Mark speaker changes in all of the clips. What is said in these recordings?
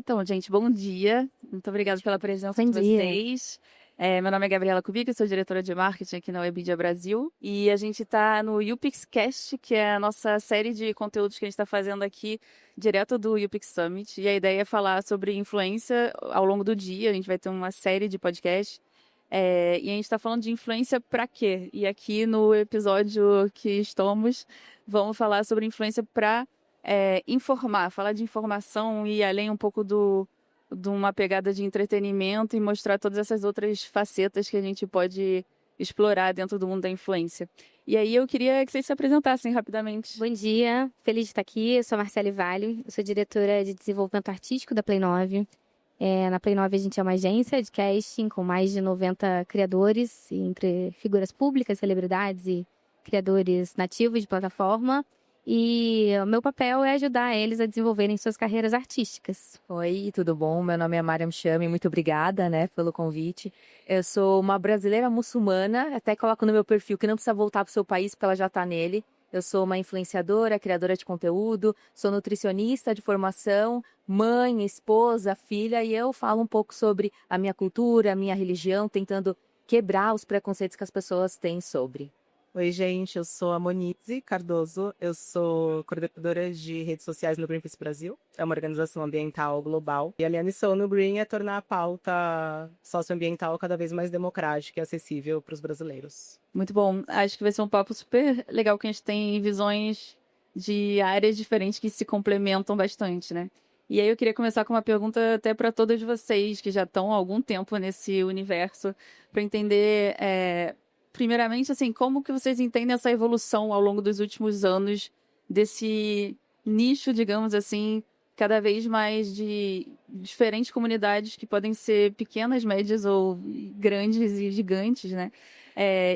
Speaker 1: Então, gente, bom dia. Muito obrigada pela presença
Speaker 2: Bom
Speaker 1: de
Speaker 2: dia.
Speaker 1: vocês. Meu nome é Gabriela Kubik, eu sou diretora de marketing aqui na Webidia Brasil. E a gente está no UPixCast, que é a nossa série de conteúdos que a gente está fazendo aqui direto do UPix Summit. E a ideia é falar sobre influência ao longo do dia. A gente vai ter uma série de podcasts. E a gente está falando de influência para quê? E aqui no episódio que estamos, vamos falar sobre influência para informar, falar de informação e ir além um pouco de uma pegada de entretenimento e mostrar todas essas outras facetas que a gente pode explorar dentro do mundo da influência. E aí eu queria que vocês se apresentassem rapidamente.
Speaker 2: Bom dia, feliz de estar aqui. Eu sou a Marcele Vale, eu sou diretora de desenvolvimento artístico da Play 9. Na Play 9 a gente é uma agência de casting com mais de 90 criadores, entre figuras públicas, celebridades e criadores nativos de plataforma. E o meu papel é ajudar eles a desenvolverem suas carreiras artísticas.
Speaker 3: Oi, tudo bom? Meu nome é Mariam Chami, muito obrigada, pelo convite. Eu sou uma brasileira muçulmana, até coloco no meu perfil que não precisa voltar para o seu país porque ela já está nele. Eu sou uma influenciadora, criadora de conteúdo, sou nutricionista de formação, mãe, esposa, filha, e eu falo um pouco sobre a minha cultura, a minha religião, tentando quebrar os preconceitos que as pessoas têm sobre.
Speaker 4: Oi, gente, eu sou a Monize Cardoso, eu sou coordenadora de redes sociais no Greenpeace Brasil, é uma organização ambiental global. E a minha missão no Green é tornar a pauta socioambiental cada vez mais democrática e acessível para os brasileiros.
Speaker 1: Muito bom. Acho que vai ser um papo super legal, que a gente tem visões de áreas diferentes que se complementam bastante, né? E aí eu queria começar com uma pergunta até para todas vocês que já estão há algum tempo nesse universo, para entender, primeiramente, assim, como que vocês entendem essa evolução ao longo dos últimos anos desse nicho, digamos assim, cada vez mais de diferentes comunidades que podem ser pequenas, médias ou grandes e gigantes, né?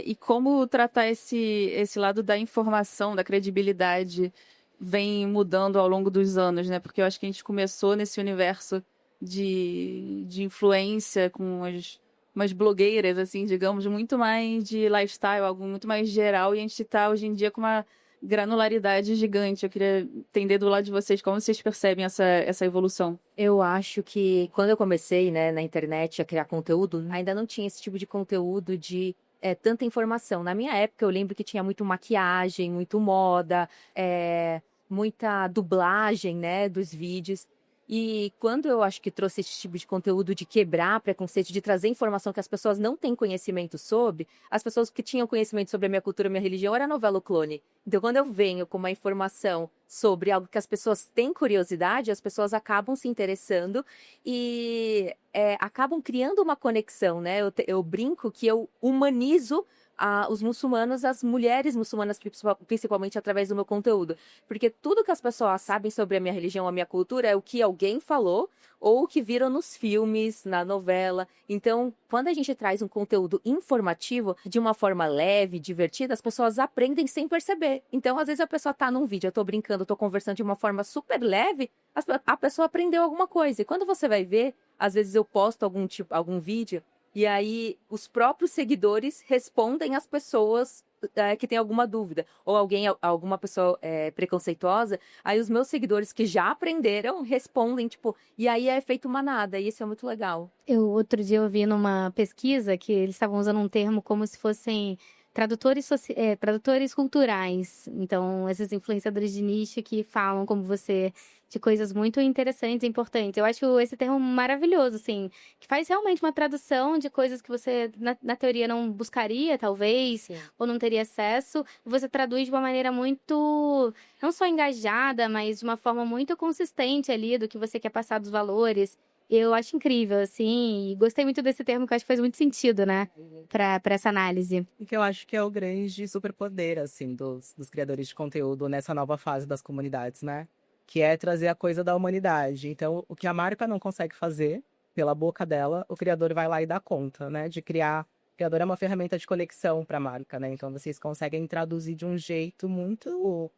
Speaker 1: E como tratar esse lado da informação, da credibilidade, vem mudando ao longo dos anos, né? Porque eu acho que a gente começou nesse universo de influência com umas blogueiras, assim, digamos, muito mais de lifestyle, algo muito mais geral, e a gente está hoje em dia com uma granularidade gigante. Eu queria entender do lado de vocês como vocês percebem essa evolução.
Speaker 3: Eu acho que quando eu comecei, na internet a criar conteúdo, ainda não tinha esse tipo de conteúdo de tanta informação. Na minha época, eu lembro que tinha muito maquiagem, muito moda, muita dublagem, dos vídeos. E quando eu acho que trouxe esse tipo de conteúdo de quebrar preconceito, de trazer informação que as pessoas não têm conhecimento sobre, as pessoas que tinham conhecimento sobre a minha cultura, a minha religião, era a novela O Clone. Então, quando eu venho com uma informação sobre algo que as pessoas têm curiosidade, as pessoas acabam se interessando e acabam criando uma conexão, né? Eu brinco que eu humanizo os muçulmanos, as mulheres muçulmanas, principalmente através do meu conteúdo. Porque tudo que as pessoas sabem sobre a minha religião, a minha cultura, é o que alguém falou ou o que viram nos filmes, na novela. Então, quando a gente traz um conteúdo informativo, de uma forma leve, divertida, as pessoas aprendem sem perceber. Então, às vezes a pessoa tá num vídeo, eu tô brincando, eu tô conversando de uma forma super leve, a pessoa aprendeu alguma coisa. E quando você vai ver, às vezes eu posto algum vídeo, e aí, os próprios seguidores respondem às pessoas que têm alguma dúvida. Ou alguma pessoa preconceituosa, aí os meus seguidores que já aprenderam respondem, e aí é efeito manada, e isso é muito legal.
Speaker 2: Outro dia eu vi numa pesquisa que eles estavam usando um termo como se fossem tradutores culturais. Então, esses influenciadores de nicho que falam como você de coisas muito interessantes e importantes. Eu acho esse termo maravilhoso, assim, que faz realmente uma tradução de coisas que você, na teoria, não buscaria, talvez,
Speaker 3: Sim.
Speaker 2: ou não teria acesso. Você traduz de uma maneira muito, não só engajada, mas de uma forma muito consistente ali do que você quer passar dos valores. Eu acho incrível, assim, e gostei muito desse termo, que eu acho que faz muito sentido, né, pra essa análise.
Speaker 4: E que eu acho que é o grande superpoder, assim, dos criadores de conteúdo nessa nova fase das comunidades, né? Que é trazer a coisa da humanidade. Então, o que a marca não consegue fazer pela boca dela, o criador vai lá e dá conta, né? De criar. O criador é uma ferramenta de conexão para a marca, né? Então, vocês conseguem traduzir de um jeito muito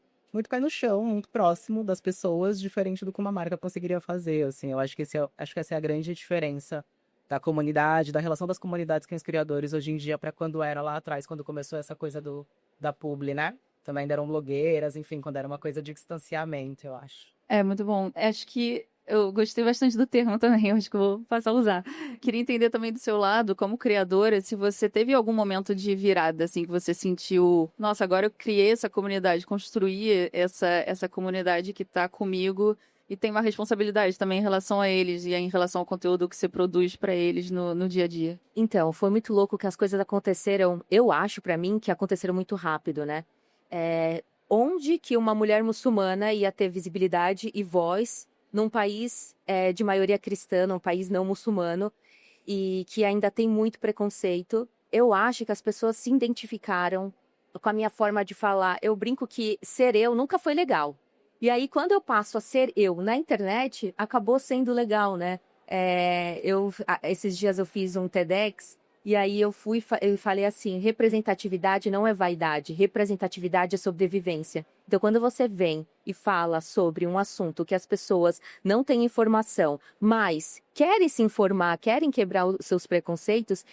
Speaker 4: pé no chão, muito próximo das pessoas, diferente do que uma marca conseguiria fazer, assim. Eu acho que essa é a grande diferença da comunidade, da relação das comunidades com os criadores hoje em dia para quando era lá atrás, quando começou essa coisa da publi, né? Também ainda eram blogueiras, enfim, quando era uma coisa de distanciamento, eu acho.
Speaker 1: Muito bom. Acho que Eu gostei bastante do termo também, eu acho que eu vou passar a usar. Queria entender também do seu lado, como criadora, se você teve algum momento de virada, assim, que você sentiu, nossa, agora eu criei essa comunidade, construí essa comunidade que tá comigo e tem uma responsabilidade também em relação a eles e em relação ao conteúdo que você produz para eles no dia a dia.
Speaker 3: Então, foi muito louco que as coisas aconteceram, eu acho pra mim que aconteceram muito rápido, né? Onde que uma mulher muçulmana ia ter visibilidade e voz num país de maioria cristã, num país não muçulmano, e que ainda tem muito preconceito? Eu acho que as pessoas se identificaram com a minha forma de falar. Eu brinco que ser eu nunca foi legal. E aí, quando eu passo a ser eu na internet, acabou sendo legal, né? Esses dias eu fiz um TEDx, e aí eu falei assim, representatividade não é vaidade, representatividade é sobrevivência. Então, quando você vem e fala sobre um assunto que as pessoas não têm informação, mas querem se informar, querem quebrar os seus preconceitos,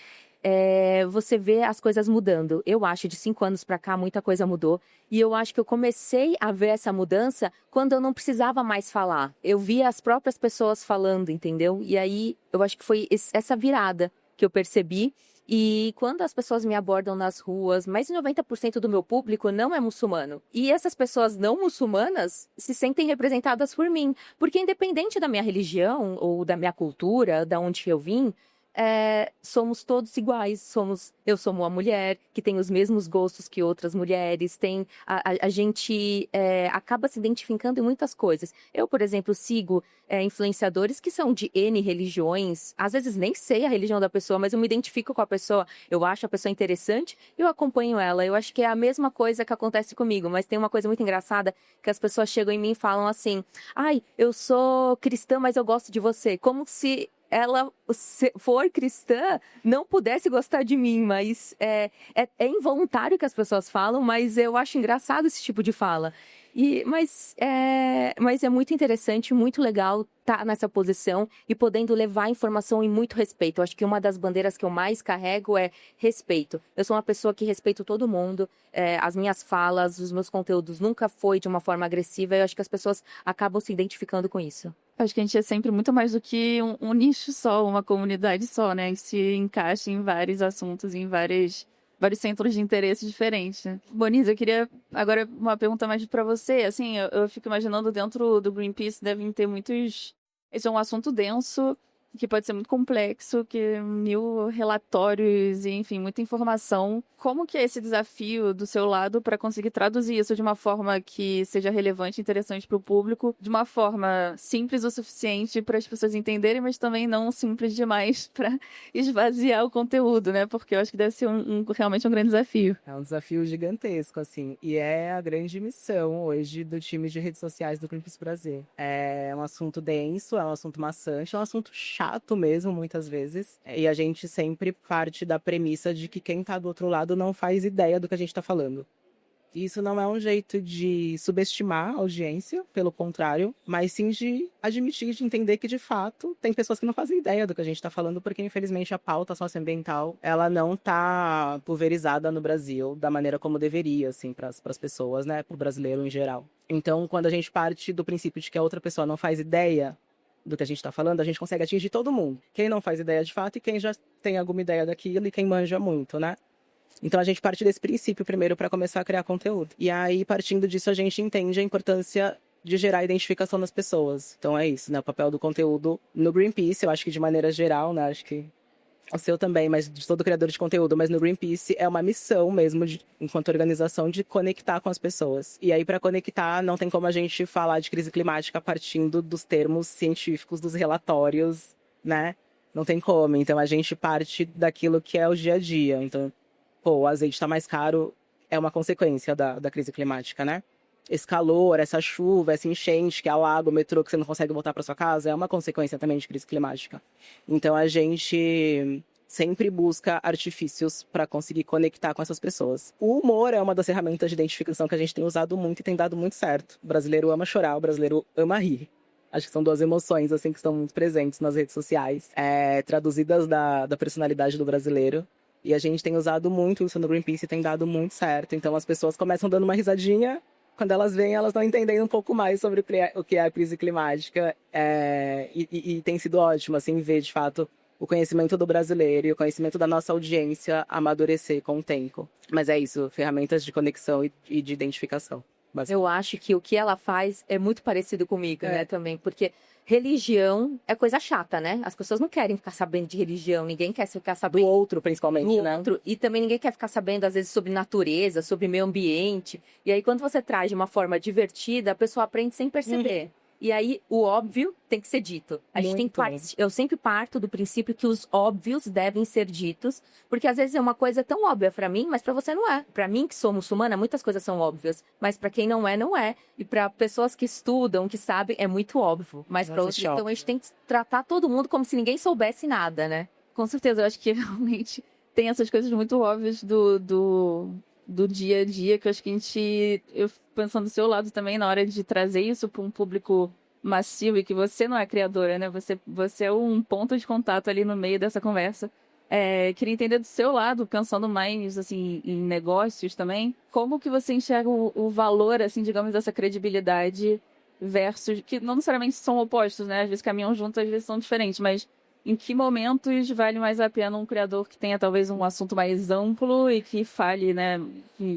Speaker 3: você vê as coisas mudando. Eu acho, de 5 anos para cá, muita coisa mudou. E eu acho que eu comecei a ver essa mudança quando eu não precisava mais falar. Eu via as próprias pessoas falando, entendeu? E aí, eu acho que foi essa virada que eu percebi. E quando as pessoas me abordam nas ruas, mais de 90% do meu público não é muçulmano. E essas pessoas não muçulmanas se sentem representadas por mim. Porque independente da minha religião ou da minha cultura, da onde eu vim, somos todos iguais. Eu sou uma mulher que tem os mesmos gostos que outras mulheres. A gente acaba se identificando em muitas coisas. Eu, por exemplo, sigo influenciadores que são de N religiões. Às vezes nem sei a religião da pessoa, mas eu me identifico com a pessoa. Eu acho a pessoa interessante e eu acompanho ela. Eu acho que é a mesma coisa que acontece comigo. Mas tem uma coisa muito engraçada, que as pessoas chegam em mim e falam assim: ai, eu sou cristã, mas eu gosto de você. Como se ela, se for cristã, não pudesse gostar de mim, mas é involuntário que as pessoas falam, mas eu acho engraçado esse tipo de fala. Mas é muito interessante, muito legal estar nessa posição e podendo levar informação e muito respeito. Eu acho que uma das bandeiras que eu mais carrego é respeito. Eu sou uma pessoa que respeito todo mundo, as minhas falas, os meus conteúdos nunca foi de uma forma agressiva, e eu acho que as pessoas acabam se identificando com isso.
Speaker 1: Acho que a gente é sempre muito mais do que um nicho só, uma comunidade só, né? Que se encaixa em vários assuntos, em vários centros de interesse diferentes, né? Bonisa, eu queria agora uma pergunta mais para você. Assim, eu fico imaginando dentro do Greenpeace devem ter muitos... Esse é um assunto denso, que pode ser muito complexo, que 1000 relatórios e, enfim, muita informação. Como que é esse desafio do seu lado para conseguir traduzir isso de uma forma que seja relevante e interessante para o público, de uma forma simples o suficiente para as pessoas entenderem, mas também não simples demais para esvaziar o conteúdo, né? Porque eu acho que deve ser realmente um grande desafio.
Speaker 4: É um desafio gigantesco, assim. E é a grande missão hoje do time de redes sociais do Greenpeace Brasil. É um assunto denso, é um assunto maçante, é um assunto chato mesmo, muitas vezes. E a gente sempre parte da premissa de que quem tá do outro lado não faz ideia do que a gente tá falando. Isso não é um jeito de subestimar a audiência, pelo contrário, mas sim de admitir, de entender que, de fato, tem pessoas que não fazem ideia do que a gente está falando, porque, infelizmente, a pauta socioambiental, ela não está pulverizada no Brasil da maneira como deveria, assim, para as pessoas, né, para o brasileiro em geral. Então, quando a gente parte do princípio de que a outra pessoa não faz ideia do que a gente está falando, a gente consegue atingir todo mundo. Quem não faz ideia de fato e quem já tem alguma ideia daquilo e quem manja muito, né? Então, a gente parte desse princípio primeiro para começar a criar conteúdo. E aí, partindo disso, a gente entende a importância de gerar identificação nas pessoas. Então, é isso, né? O papel do conteúdo no Greenpeace, eu acho que de maneira geral, né? Acho que o seu também, mas de todo criador de conteúdo, mas no Greenpeace é uma missão mesmo, enquanto organização, de conectar com as pessoas. E aí, para conectar, não tem como a gente falar de crise climática partindo dos termos científicos, dos relatórios, né? Não tem como. Então, a gente parte daquilo que é o dia a dia. Então, o azeite está mais caro, é uma consequência da crise climática, né? Esse calor, essa chuva, essa enchente que alaga o metrô, que você não consegue voltar para sua casa, é uma consequência também de crise climática. Então, a gente sempre busca artifícios para conseguir conectar com essas pessoas. O humor é uma das ferramentas de identificação que a gente tem usado muito e tem dado muito certo. O brasileiro ama chorar, o brasileiro ama rir. Acho que são 2 emoções assim, que estão muito presentes nas redes sociais, traduzidas da personalidade do brasileiro. E a gente tem usado muito isso no Greenpeace e tem dado muito certo. Então as pessoas começam dando uma risadinha quando elas vêm, elas estão entendendo um pouco mais sobre o que é a crise climática. E tem sido ótimo, assim, ver, de fato, o conhecimento do brasileiro e o conhecimento da nossa audiência amadurecer com o tempo. Mas é isso, ferramentas de conexão e de identificação.
Speaker 3: Eu acho que o que ela faz é muito parecido comigo, né, também, porque religião é coisa chata, né? As pessoas não querem ficar sabendo de religião, ninguém quer ficar
Speaker 4: Do
Speaker 3: sabendo
Speaker 4: outro, principalmente,
Speaker 3: do
Speaker 4: né?
Speaker 3: outro, e também ninguém quer ficar sabendo, às vezes, sobre natureza, sobre meio ambiente. E aí, quando você traz de uma forma divertida, a pessoa aprende sem perceber. E aí, o óbvio tem que ser dito. A gente tem que Eu sempre parto do princípio que os óbvios devem ser ditos, porque às vezes é uma coisa tão óbvia pra mim, mas pra você não é. Pra mim, que sou muçulmana, muitas coisas são óbvias, mas pra quem não é, não é. E pra pessoas que estudam, que sabem, é muito óbvio. Mas pra outros, então a gente tem que tratar todo mundo como se ninguém soubesse nada, né?
Speaker 1: Com certeza, eu acho que realmente tem essas coisas muito óbvias do dia a dia, que eu acho que eu pensando do seu lado também, na hora de trazer isso para um público massivo, e que você não é criadora, né? Você é um ponto de contato ali no meio dessa conversa. Queria entender do seu lado, pensando mais, assim, em negócios também, como que você enxerga o valor, assim, digamos, dessa credibilidade versus, que não necessariamente são opostos, né? Às vezes caminham juntos, às vezes são diferentes, mas em que momentos vale mais a pena um criador que tenha talvez um assunto mais amplo e que fale, né,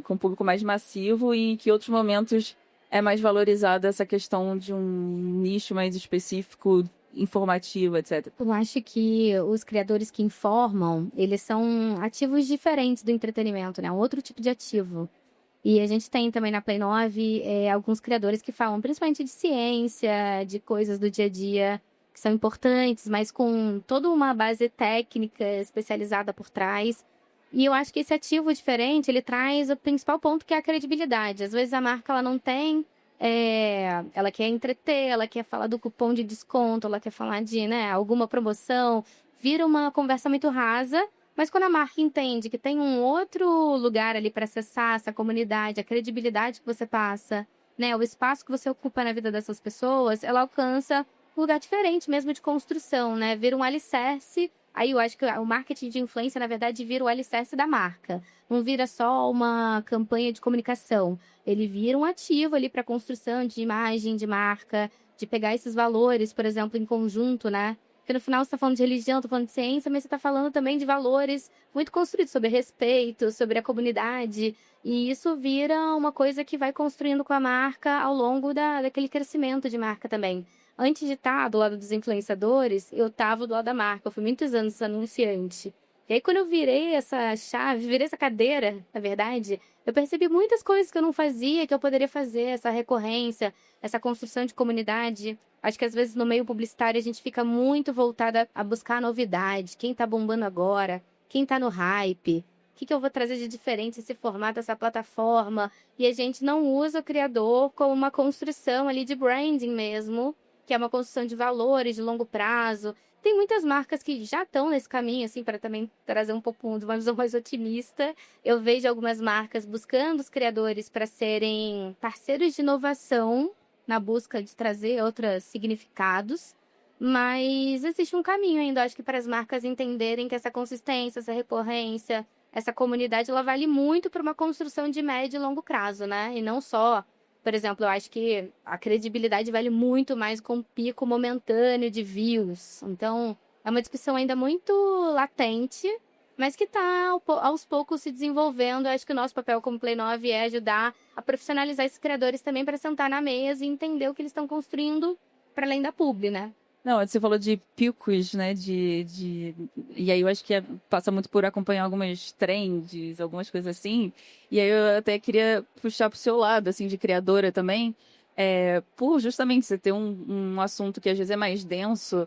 Speaker 1: com um público mais massivo, e em que outros momentos é mais valorizada essa questão de um nicho mais específico, informativo, etc.
Speaker 2: Eu acho que os criadores que informam, eles são ativos diferentes do entretenimento, né? Um outro tipo de ativo. E a gente tem também na Play 9 alguns criadores que falam principalmente de ciência, de coisas do dia a dia que são importantes, mas com toda uma base técnica especializada por trás. E eu acho que esse ativo diferente, ele traz o principal ponto, que é a credibilidade. Às vezes a marca ela não tem, ela quer entreter, ela quer falar do cupom de desconto, ela quer falar de, né, alguma promoção, vira uma conversa muito rasa. Mas quando a marca entende que tem um outro lugar ali para acessar essa comunidade, a credibilidade que você passa, né, o espaço que você ocupa na vida dessas pessoas, ela alcança um lugar diferente mesmo de construção, né? Vira um alicerce. Aí eu acho que o marketing de influência, na verdade, vira o alicerce da marca. Não vira só uma campanha de comunicação. Ele vira um ativo ali para construção de imagem, de marca, de pegar esses valores, por exemplo, em conjunto, né? Porque no final você está falando de religião, está falando de ciência, mas você está falando também de valores muito construídos sobre respeito, sobre a comunidade. E isso vira uma coisa que vai construindo com a marca ao longo daquele crescimento de marca também. Antes de estar do lado dos influenciadores, eu estava do lado da marca. Eu fui muitos anos anunciante. E aí, quando eu virei essa chave, virei essa cadeira, na verdade, eu percebi muitas coisas que eu não fazia, que eu poderia fazer, essa recorrência, essa construção de comunidade. Acho que às vezes no meio publicitário a gente fica muito voltada a buscar novidade, quem tá bombando agora, quem tá no hype, o que eu vou trazer de diferente esse formato, essa plataforma. E a gente não usa o criador como uma construção ali de branding mesmo, que é uma construção de valores de longo prazo. Tem muitas marcas que já estão nesse caminho, assim, para também trazer um pouco de uma visão mais otimista. Eu vejo algumas marcas buscando os criadores para serem parceiros de inovação, na busca de trazer outros significados. Mas existe um caminho ainda, acho que para as marcas entenderem que essa consistência, essa recorrência, essa comunidade, ela vale muito para uma construção de médio e longo prazo, né? E não só... Por exemplo, eu acho que a credibilidade vale muito mais com um pico momentâneo de views. Então, é uma discussão ainda muito latente, mas que está aos poucos se desenvolvendo. Eu acho que o nosso papel como Play 9 é ajudar a profissionalizar esses criadores também para sentar na mesa e entender o que eles estão construindo para além da publi, né?
Speaker 1: Não, você falou de picos, né? E aí eu acho que passa muito por acompanhar algumas trends, algumas coisas assim. E aí eu até queria puxar pro seu lado, assim, de criadora também. Por justamente você ter um assunto que às vezes é mais denso.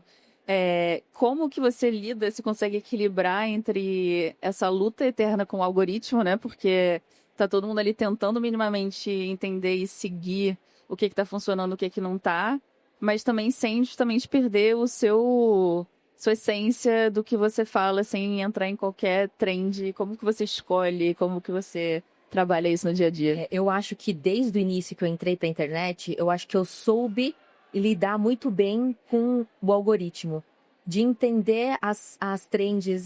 Speaker 1: Como que você lida, se consegue equilibrar entre essa luta eterna com o algoritmo, né? Porque tá todo mundo ali tentando minimamente entender e seguir o que tá funcionando, o que não tá. Mas também sem justamente perder sua essência do que você fala, sem entrar em qualquer trend. Como que você escolhe, como que você trabalha isso no dia a dia?
Speaker 3: Eu acho que desde o início que eu entrei pra internet, eu acho que eu soube lidar muito bem com o algoritmo. de entender as trends,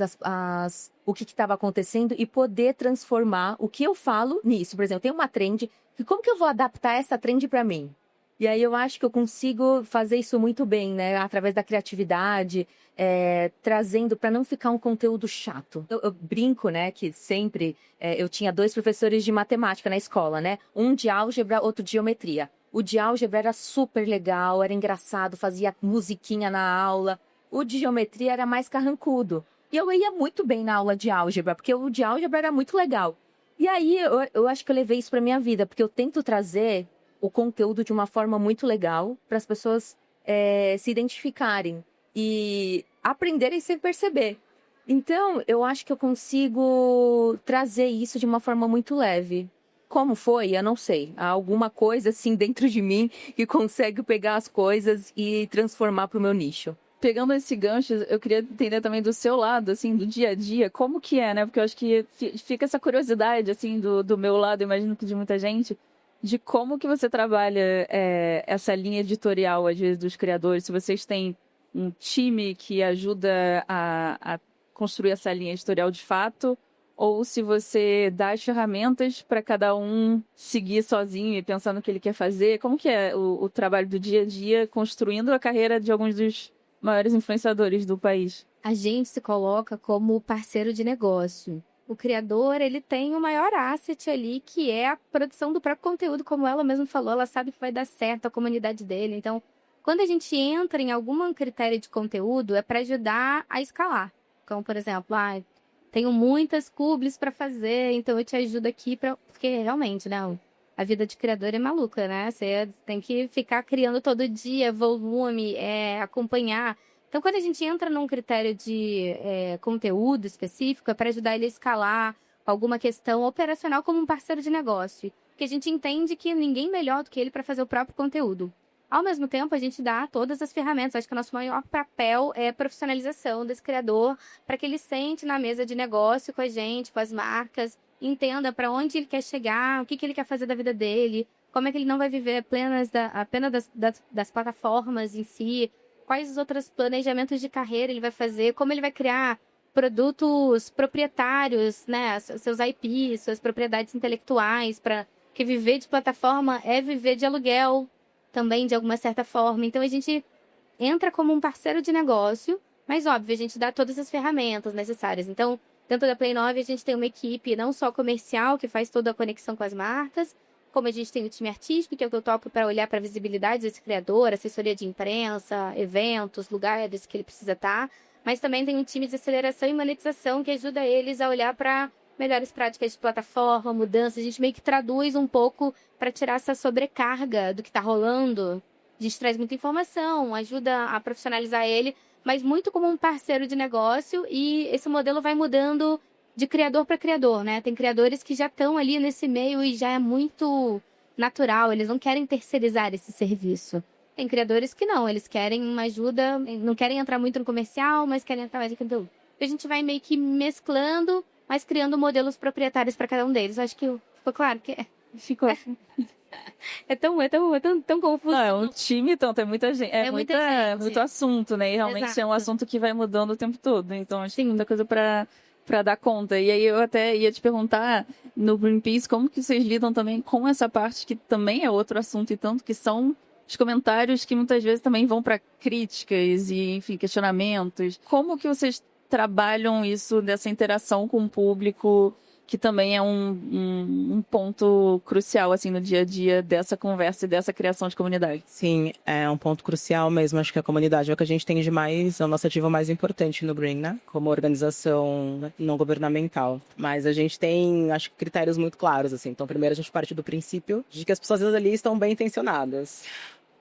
Speaker 3: o que estava acontecendo e poder transformar o que eu falo nisso. Por exemplo, tem uma trend, e como que eu vou adaptar essa trend para mim? E aí eu acho que eu consigo fazer isso muito bem, né? Através da criatividade, trazendo para não ficar um conteúdo chato. Eu brinco, né, que sempre eu tinha 2 professores de matemática na escola, né? Um de álgebra, outro de geometria. O de álgebra era super legal, era engraçado, fazia musiquinha na aula. O de geometria era mais carrancudo. E eu ia muito bem na aula de álgebra, porque o de álgebra era muito legal. E aí eu acho que eu levei isso para minha vida, porque eu tento trazer o conteúdo de uma forma muito legal para as pessoas se identificarem e aprenderem sem perceber. Então, eu acho que eu consigo trazer isso de uma forma muito leve. Como foi? Eu não sei. Há alguma coisa assim dentro de mim que consegue pegar as coisas e transformar para o meu nicho.
Speaker 1: Pegando esse gancho, eu queria entender também do seu lado, assim, do dia a dia, como que é, né? Porque eu acho que fica essa curiosidade, assim, do meu lado, imagino que de muita gente, de como que você trabalha essa linha editorial, às vezes, dos criadores. Se vocês têm um time que ajuda a construir essa linha editorial de fato, ou se você dá as ferramentas para cada um seguir sozinho e pensar no que ele quer fazer. Como que é o trabalho do dia a dia, construindo a carreira de alguns dos maiores influenciadores do país?
Speaker 2: A gente se coloca como parceiro de negócio. O criador, ele tem o maior asset ali, que é a produção do próprio conteúdo, como ela mesma falou, ela sabe que vai dar certo a comunidade dele. Então, quando a gente entra em algum critério de conteúdo, é para ajudar a escalar. Como, por exemplo, tenho muitas publis para fazer, então eu te ajudo aqui, porque realmente, né, a vida de criador é maluca, né? Você tem que ficar criando todo dia, volume, acompanhar. Então, quando a gente entra num critério de conteúdo específico, é para ajudar ele a escalar alguma questão operacional como um parceiro de negócio. Porque a gente entende que ninguém melhor do que ele para fazer o próprio conteúdo. Ao mesmo tempo, a gente dá todas as ferramentas. Acho que o nosso maior papel é a profissionalização desse criador, para que ele sente na mesa de negócio com a gente, com as marcas, entenda para onde ele quer chegar, o que ele quer fazer da vida dele, como é que ele não vai viver apenas das plataformas em si, quais os outros planejamentos de carreira ele vai fazer, como ele vai criar produtos proprietários, né, seus IPs, suas propriedades intelectuais, para que viver de plataforma é viver de aluguel também, de alguma certa forma. Então, a gente entra como um parceiro de negócio, mas, óbvio, a gente dá todas as ferramentas necessárias. Então, dentro da Play 9, a gente tem uma equipe não só comercial, que faz toda a conexão com as marcas, como a gente tem o time artístico, que é o que eu toco para olhar para a visibilidade desse criador, assessoria de imprensa, eventos, lugares que ele precisa estar. Mas também tem um time de aceleração e monetização que ajuda eles a olhar para melhores práticas de plataforma, mudanças. A gente meio que traduz um pouco para tirar essa sobrecarga do que está rolando. A gente traz muita informação, ajuda a profissionalizar ele, mas muito como um parceiro de negócio, e esse modelo vai mudando de criador para criador, né? Tem criadores que já estão ali nesse meio e já é muito natural, eles não querem terceirizar esse serviço. Tem criadores que não, eles querem uma ajuda, não querem entrar muito no comercial, mas querem entrar mais em conteúdo. A gente vai meio que mesclando, mas criando modelos proprietários para cada um deles. Acho que ficou claro que
Speaker 1: Ficou.
Speaker 2: é tão confuso.
Speaker 1: Não, é um time, então tem muita gente.
Speaker 2: Muita gente.
Speaker 1: Muito assunto, né? E realmente
Speaker 2: Exato.
Speaker 1: é um assunto que vai mudando o tempo todo. Então, acho que tem
Speaker 2: Sim.
Speaker 1: muita coisa para dar conta. E aí eu até ia te perguntar no Greenpeace como que vocês lidam também com essa parte que também é outro assunto e tanto, que são os comentários que muitas vezes também vão para críticas e, enfim, questionamentos. Como que vocês trabalham isso dessa interação com o público, que também é um ponto crucial, assim, no dia a dia dessa conversa e dessa criação de comunidade?
Speaker 4: Sim, é um ponto crucial mesmo. Acho que a comunidade é o que a gente tem de mais, é o nosso ativo mais importante no Green, né? Como organização não governamental. Mas a gente tem, acho que, critérios muito claros, assim. Então, primeiro a gente parte do princípio de que as pessoas ali estão bem intencionadas.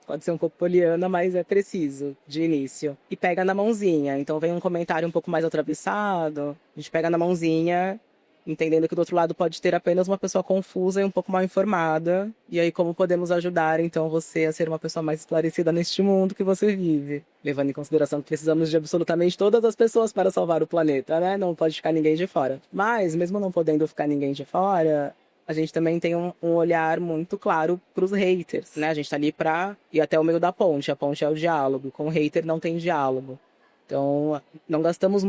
Speaker 4: Pode ser um pouco poliana, mas é preciso, de início. E pega na mãozinha. Então, vem um comentário um pouco mais atravessado, a gente pega na mãozinha, entendendo que do outro lado pode ter apenas uma pessoa confusa e um pouco mal informada. E aí, como podemos ajudar, então, você a ser uma pessoa mais esclarecida neste mundo que você vive? Levando em consideração que precisamos de absolutamente todas as pessoas para salvar o planeta, né? Não pode ficar ninguém de fora. Mas, mesmo não podendo ficar ninguém de fora, a gente também tem um olhar muito claro para os haters, né? A gente tá ali para ir até o meio da ponte. A ponte é o diálogo. Com o hater não tem diálogo. Então, não gastamos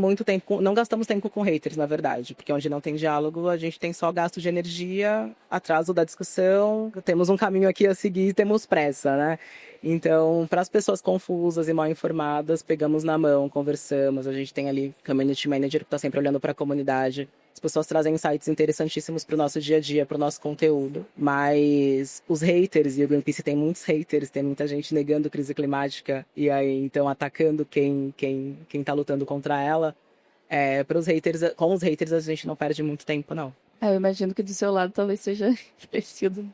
Speaker 4: tempo com haters, na verdade, porque onde não tem diálogo, a gente tem só gasto de energia, atraso da discussão, temos um caminho aqui a seguir, temos pressa, né? Então, para as pessoas confusas e mal informadas, pegamos na mão, conversamos, a gente tem ali community manager que está sempre olhando para a comunidade. As pessoas trazem insights interessantíssimos para o nosso dia a dia, para o nosso conteúdo. Mas os haters, e o Greenpeace tem muitos haters, tem muita gente negando crise climática e aí então atacando quem tá lutando contra ela. Para os haters, com os haters a gente não perde muito tempo, não.
Speaker 1: Eu imagino que do seu lado talvez seja parecido.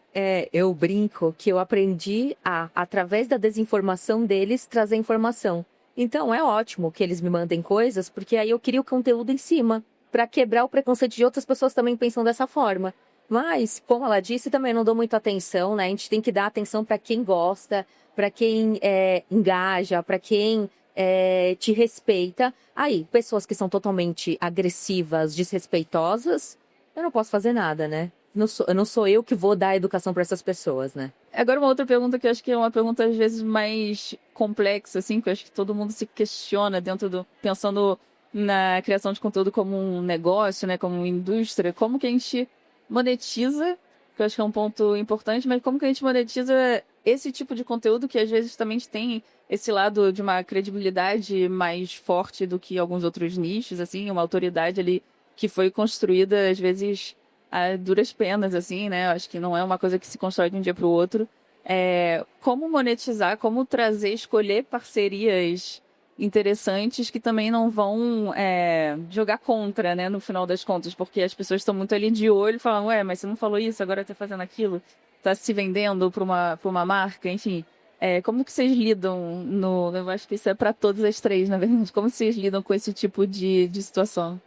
Speaker 3: Eu brinco que eu aprendi através da desinformação deles, trazer informação. Então é ótimo que eles me mandem coisas, porque aí eu crio o conteúdo em cima, para quebrar o preconceito de outras pessoas também pensam dessa forma. Mas, como ela disse, também não dou muita atenção, né? A gente tem que dar atenção para quem gosta, para quem engaja, para quem te respeita. Aí, pessoas que são totalmente agressivas, desrespeitosas, eu não posso fazer nada, né? Não sou eu que vou dar educação para essas pessoas, né?
Speaker 1: Agora uma outra pergunta que eu acho que é uma pergunta às vezes mais complexa, assim, que eu acho que todo mundo se questiona pensando na criação de conteúdo como um negócio, né, como uma indústria, como que a gente monetiza, que eu acho que é um ponto importante, mas como que a gente monetiza esse tipo de conteúdo que às vezes também tem esse lado de uma credibilidade mais forte do que alguns outros nichos, assim, uma autoridade ali que foi construída às vezes a duras penas, assim, né, eu acho que não é uma coisa que se constrói de um dia para o outro. Como monetizar, como escolher parcerias interessantes que também não vão jogar contra, né, no final das contas, porque as pessoas estão muito ali de olho e falam, mas você não falou isso, agora tá fazendo aquilo, tá se vendendo para uma marca, enfim. Como que vocês lidam eu acho que isso é para todas as três, na verdade, como vocês lidam com esse tipo de situação?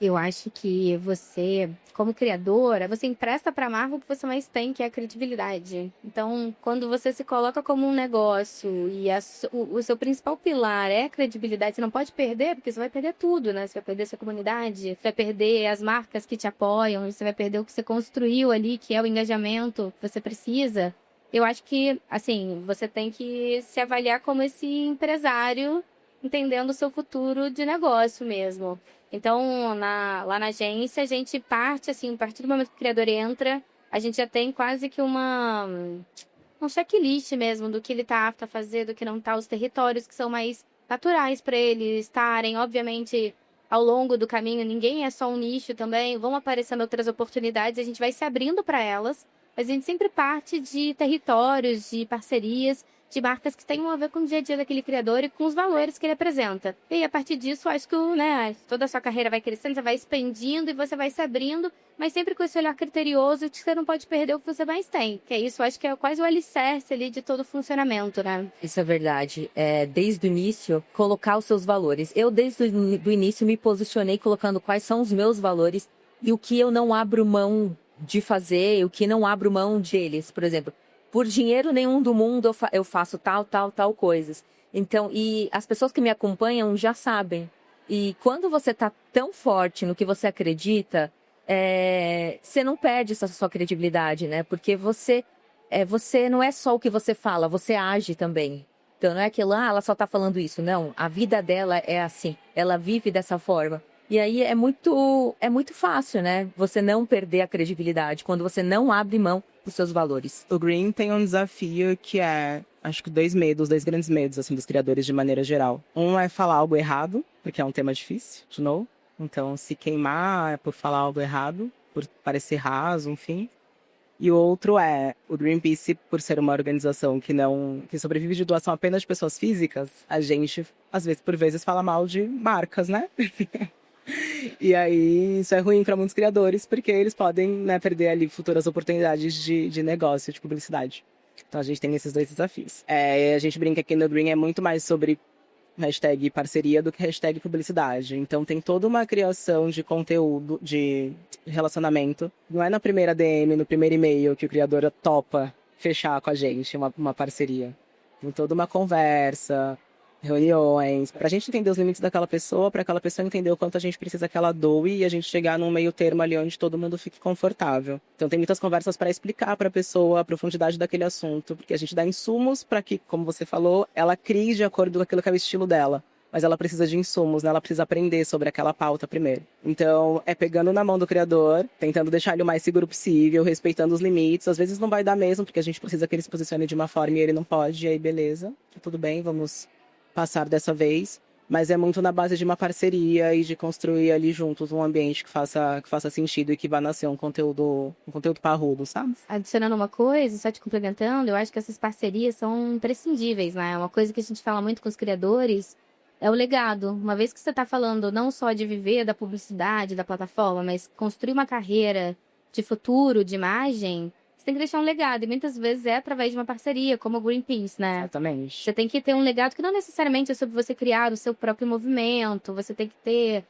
Speaker 2: Eu acho que você, como criadora, você empresta para a marca o que você mais tem, que é a credibilidade. Então, quando você se coloca como um negócio e o seu principal pilar é a credibilidade, você não pode perder, porque você vai perder tudo, né? Você vai perder sua comunidade, você vai perder as marcas que te apoiam, você vai perder o que você construiu ali, que é o engajamento que você precisa. Eu acho que, assim, você tem que se avaliar como esse empresário, entendendo o seu futuro de negócio mesmo. Então, lá na agência, a gente parte, assim, a partir do momento que o criador entra, a gente já tem quase que um checklist mesmo do que ele está apto a fazer, do que não está, os territórios que são mais naturais para ele estarem. Obviamente, ao longo do caminho, ninguém é só um nicho também, vão aparecendo outras oportunidades, a gente vai se abrindo para elas, mas a gente sempre parte de territórios, de parcerias, de marcas que tenham a ver com o dia a dia daquele criador e com os valores que ele apresenta. E aí, a partir disso, acho que toda a sua carreira vai crescendo, você vai expandindo e você vai se abrindo, mas sempre com esse olhar criterioso de que você não pode perder o que você mais tem. Que é isso, acho que é quase o alicerce ali de todo o funcionamento, né?
Speaker 3: Isso é verdade. Desde o início, colocar os seus valores. Eu, desde o início, me posicionei colocando quais são os meus valores e o que eu não abro mão de fazer, o que não abro mão deles. Por exemplo, por dinheiro nenhum do mundo eu faço tal coisas. Então, e as pessoas que me acompanham já sabem. E quando você tá tão forte no que você acredita, você não perde essa sua credibilidade, né? Porque você não é só o que você fala, você age também. Então, não é aquilo, ela só tá falando isso. Não, a vida dela é assim, ela vive dessa forma. E aí é muito fácil, né? Você não perder a credibilidade quando você não abre mão dos seus valores.
Speaker 4: O Green tem um desafio que acho que dois grandes medos, assim, dos criadores de maneira geral. Um é falar algo errado, porque é um tema difícil, de novo. Então, se queimar por falar algo errado, por parecer raso, enfim. E o outro o Greenpeace, por ser uma organização que sobrevive de doação apenas de pessoas físicas, a gente, por vezes, fala mal de marcas, né? E aí, isso é ruim para muitos criadores, porque eles podem, né, perder ali futuras oportunidades de negócio, de publicidade. Então, a gente tem esses dois desafios. A gente brinca que no Green é muito mais sobre hashtag parceria do que hashtag publicidade. Então, tem toda uma criação de conteúdo, de relacionamento. Não é na primeira DM, no primeiro e-mail, que o criador topa fechar com a gente uma parceria. Tem toda uma conversa, reuniões, pra gente entender os limites daquela pessoa, pra aquela pessoa entender o quanto a gente precisa que ela doe e a gente chegar num meio termo ali onde todo mundo fique confortável. Então tem muitas conversas para explicar pra pessoa a profundidade daquele assunto, porque a gente dá insumos para que, como você falou, ela crie de acordo com aquilo que é o estilo dela. mas ela precisa de insumos, né? Ela precisa aprender sobre aquela pauta primeiro. Então, é pegando na mão do criador, tentando deixar ele o mais seguro possível, respeitando os limites. Às vezes não vai dar mesmo, porque a gente precisa que ele se posicione de uma forma e ele não pode, e aí beleza, tudo bem, vamos passar dessa vez. Mas é muito na base de uma parceria e de construir ali juntos um ambiente que faça sentido e que vá nascer um conteúdo parrudo, sabe?
Speaker 2: Adicionando uma coisa, só te complementando, eu acho que essas parcerias são imprescindíveis, né? Uma coisa que a gente fala muito com os criadores é o legado. Uma vez que você está falando não só de viver da publicidade, da plataforma, mas construir uma carreira de futuro, de imagem, você tem que deixar um legado. E muitas vezes é através de uma parceria, como o Greenpeace, né?
Speaker 4: Exatamente.
Speaker 2: Você tem que ter um legado que não necessariamente é sobre você criar o seu próprio movimento, você tem que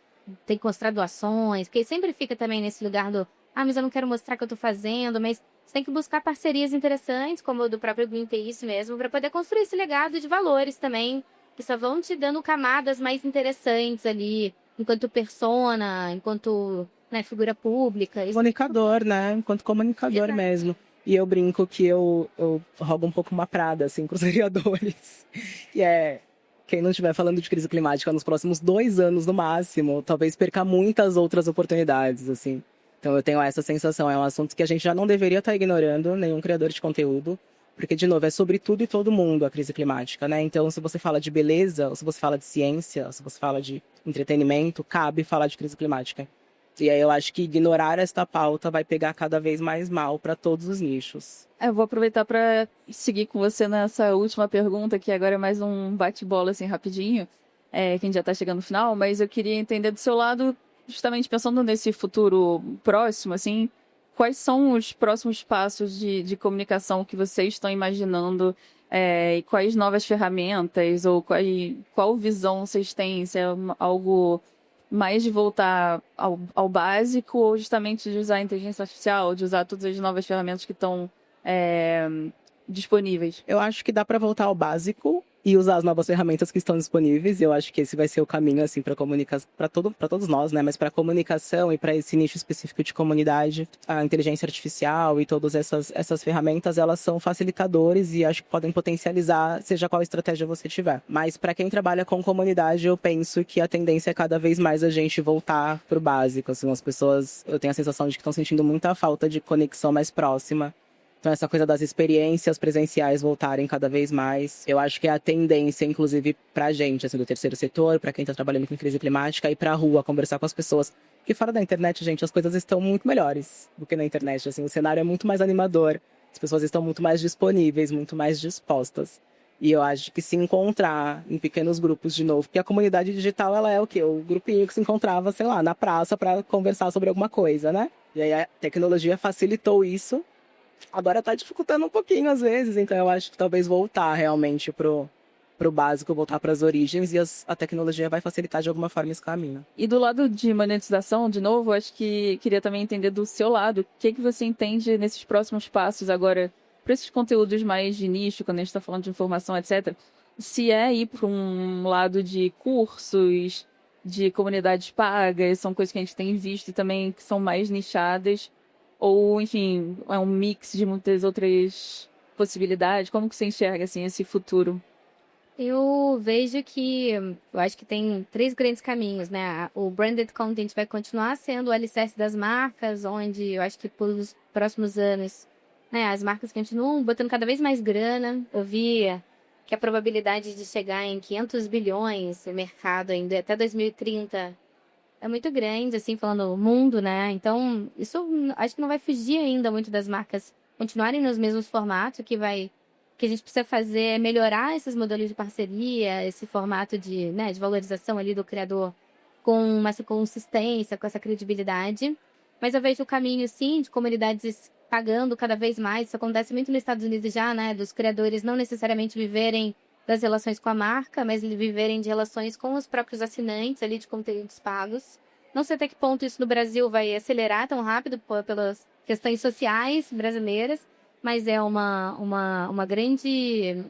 Speaker 2: mostrar doações, porque sempre fica também nesse lugar do, mas eu não quero mostrar o que eu tô fazendo, mas você tem que buscar parcerias interessantes, como o do próprio Greenpeace mesmo, para poder construir esse legado de valores também, que só vão te dando camadas mais interessantes ali, enquanto persona, enquanto, né, figura pública.
Speaker 4: Comunicador, né? Enquanto comunicador
Speaker 2: Exato.
Speaker 4: mesmo. E eu brinco que eu rogo um pouco uma prada, assim, com os criadores. E quem não estiver falando de crise climática nos próximos 2 anos, no máximo, talvez perca muitas outras oportunidades, assim. Então eu tenho essa sensação, é um assunto que a gente já não deveria estar ignorando, nenhum criador de conteúdo. Porque, de novo, é sobre tudo e todo mundo a crise climática, né? Então, se você fala de beleza, ou se você fala de ciência, ou se você fala de entretenimento, cabe falar de crise climática. E aí eu acho que ignorar esta pauta vai pegar cada vez mais mal para todos os nichos.
Speaker 1: Eu vou aproveitar para seguir com você nessa última pergunta, que agora é mais um bate-bola, assim, rapidinho, que a gente já está chegando no final, mas eu queria entender do seu lado, justamente pensando nesse futuro próximo, assim, quais são os próximos passos de comunicação que vocês estão imaginando, e quais novas ferramentas, ou qual visão vocês têm, se é algo mais de voltar ao básico, ou justamente de usar a inteligência artificial, de usar todas as novas ferramentas que estão disponíveis?
Speaker 4: Eu acho que dá para voltar ao básico e usar as novas ferramentas que estão disponíveis. Eu acho que esse vai ser o caminho, assim, para comunicação, para todos nós, né? Mas para comunicação e para esse nicho específico de comunidade, a inteligência artificial e todas essas ferramentas, elas são facilitadores e acho que podem potencializar, seja qual estratégia você tiver. Mas para quem trabalha com comunidade, eu penso que a tendência é cada vez mais a gente voltar pro básico. Assim, as pessoas, eu tenho a sensação de que estão sentindo muita falta de conexão mais próxima. Então, essa coisa das experiências presenciais voltarem cada vez mais. Eu acho que é a tendência, inclusive, pra gente, assim, do terceiro setor, pra quem tá trabalhando com crise climática, ir pra rua, conversar com as pessoas. Porque fora da internet, gente, as coisas estão muito melhores do que na internet. Assim, o cenário é muito mais animador, as pessoas estão muito mais disponíveis, muito mais dispostas. E eu acho que se encontrar em pequenos grupos de novo, porque a comunidade digital, ela é o quê? O grupinho que se encontrava, sei lá, na praça pra conversar sobre alguma coisa, né? E aí a tecnologia facilitou isso. Agora tá dificultando um pouquinho às vezes, então eu acho que talvez voltar realmente pro básico, voltar para as origens, e a tecnologia vai facilitar de alguma forma esse caminho.
Speaker 1: E do lado de monetização, de novo, acho que queria também entender do seu lado, o que você entende nesses próximos passos agora, para esses conteúdos mais de nicho, quando a gente está falando de informação, etc. Se é ir para um lado de cursos, de comunidades pagas, são coisas que a gente tem visto também que são mais nichadas, ou, enfim, é um mix de muitas outras possibilidades. Como que você enxerga, assim, esse futuro?
Speaker 2: Eu vejo que, eu acho que tem 3 grandes caminhos, né? O branded content vai continuar sendo o alicerce das marcas, onde eu acho que pelos próximos anos, né, as marcas continuam botando cada vez mais grana. Eu vi que a probabilidade de chegar em 500 bilhões no mercado ainda até 2030 é muito grande, assim, falando o mundo, né? Então, isso acho que não vai fugir ainda muito das marcas continuarem nos mesmos formatos. O que a gente precisa fazer é melhorar esses modelos de parceria, esse formato de valorização ali do criador com essa consistência, com essa credibilidade. Mas eu vejo o caminho, sim, de comunidades pagando cada vez mais. Isso acontece muito nos Estados Unidos já, né? Dos criadores não necessariamente viverem das relações com a marca, mas viverem de relações com os próprios assinantes ali de conteúdos pagos. Não sei até que ponto isso no Brasil vai acelerar tão rápido pelas questões sociais brasileiras, mas é uma grande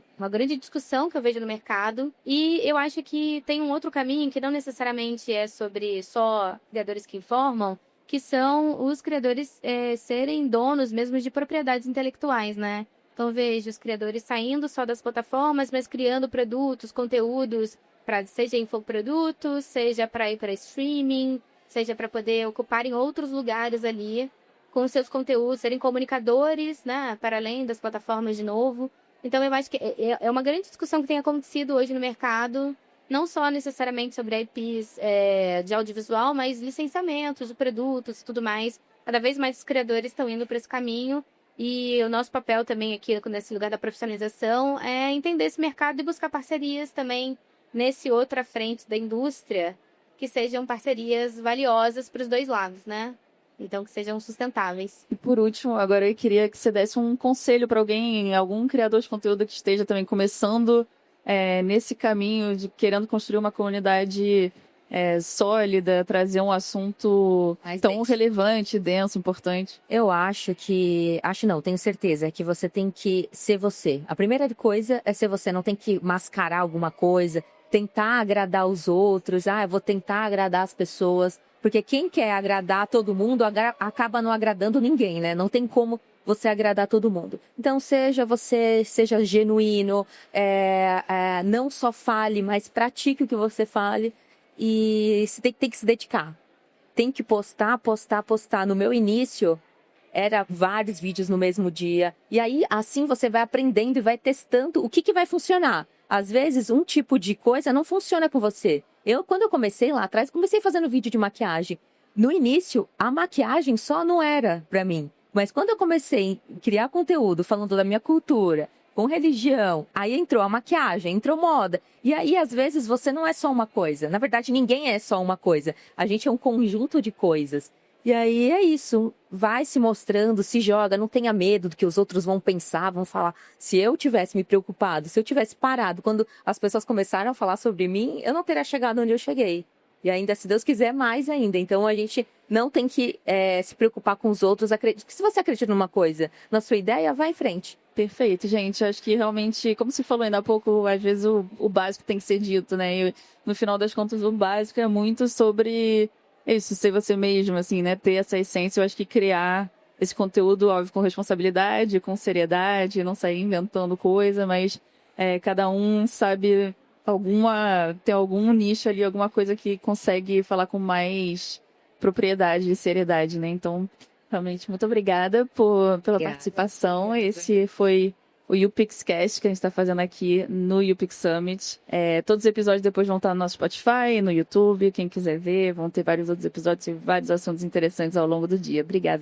Speaker 2: discussão que eu vejo no mercado. E eu acho que tem um outro caminho que não necessariamente é sobre só criadores que informam, que são os criadores serem donos mesmo de propriedades intelectuais, né? Então, vejo os criadores saindo só das plataformas, mas criando produtos, conteúdos para seja infoprodutos, seja para ir para streaming, seja para poder ocupar em outros lugares ali com os seus conteúdos, serem comunicadores, né, para além das plataformas de novo. Então, eu acho que é uma grande discussão que tem acontecido hoje no mercado, não só necessariamente sobre IPs de audiovisual, mas licenciamentos de produtos e tudo mais. Cada vez mais os criadores estão indo para esse caminho. E o nosso papel também aqui, nesse lugar da profissionalização, é entender esse mercado e buscar parcerias também nesse outra frente da indústria, que sejam parcerias valiosas para os dois lados, né? Então, que sejam sustentáveis.
Speaker 1: E por último, agora eu queria que você desse um conselho para alguém, algum criador de conteúdo que esteja também começando nesse caminho de querendo construir uma comunidade sólida, trazer um assunto tão relevante, denso, importante.
Speaker 3: Eu tenho certeza, que você tem que ser você. A primeira coisa é ser você, não tem que mascarar alguma coisa, tentar agradar os outros, eu vou tentar agradar as pessoas, porque quem quer agradar todo mundo acaba não agradando ninguém, né? Não tem como você agradar todo mundo. Então, seja você, seja genuíno, não só fale, mas pratique o que você fale. E você tem que se dedicar. Tem que postar. No meu início, era vários vídeos no mesmo dia. E aí, assim, você vai aprendendo e vai testando o que vai funcionar. Às vezes, um tipo de coisa não funciona com você. Quando eu comecei lá atrás, comecei fazendo vídeo de maquiagem. No início, a maquiagem só não era pra mim. Mas quando eu comecei a criar conteúdo falando da minha cultura, com religião, aí entrou a maquiagem, entrou moda. E aí, às vezes, você não é só uma coisa. Na verdade, ninguém é só uma coisa. A gente é um conjunto de coisas. E aí é isso. Vai se mostrando, se joga, não tenha medo do que os outros vão pensar, vão falar. Se eu tivesse me preocupado, se eu tivesse parado, quando as pessoas começaram a falar sobre mim, eu não teria chegado onde eu cheguei. E ainda, se Deus quiser, mais ainda. Então, a gente não tem que se preocupar com os outros. Se você acredita numa coisa, na sua ideia, vá em frente.
Speaker 1: Perfeito, gente. Acho que realmente, como se falou ainda há pouco, às vezes o básico tem que ser dito, né? E no final das contas, o básico é muito sobre isso, ser você mesmo, assim, né? Ter essa essência. Eu acho que criar esse conteúdo, óbvio, com responsabilidade, com seriedade, não sair inventando coisa, mas cada um sabe tem algum nicho ali, alguma coisa que consegue falar com mais propriedade e seriedade, né? Então, realmente, muito obrigada pela participação. Esse foi o YouPixCast que a gente está fazendo aqui no YouPix Summit. Todos os episódios depois vão estar no nosso Spotify, no YouTube. Quem quiser ver, vão ter vários outros episódios e vários assuntos interessantes ao longo do dia. Obrigada.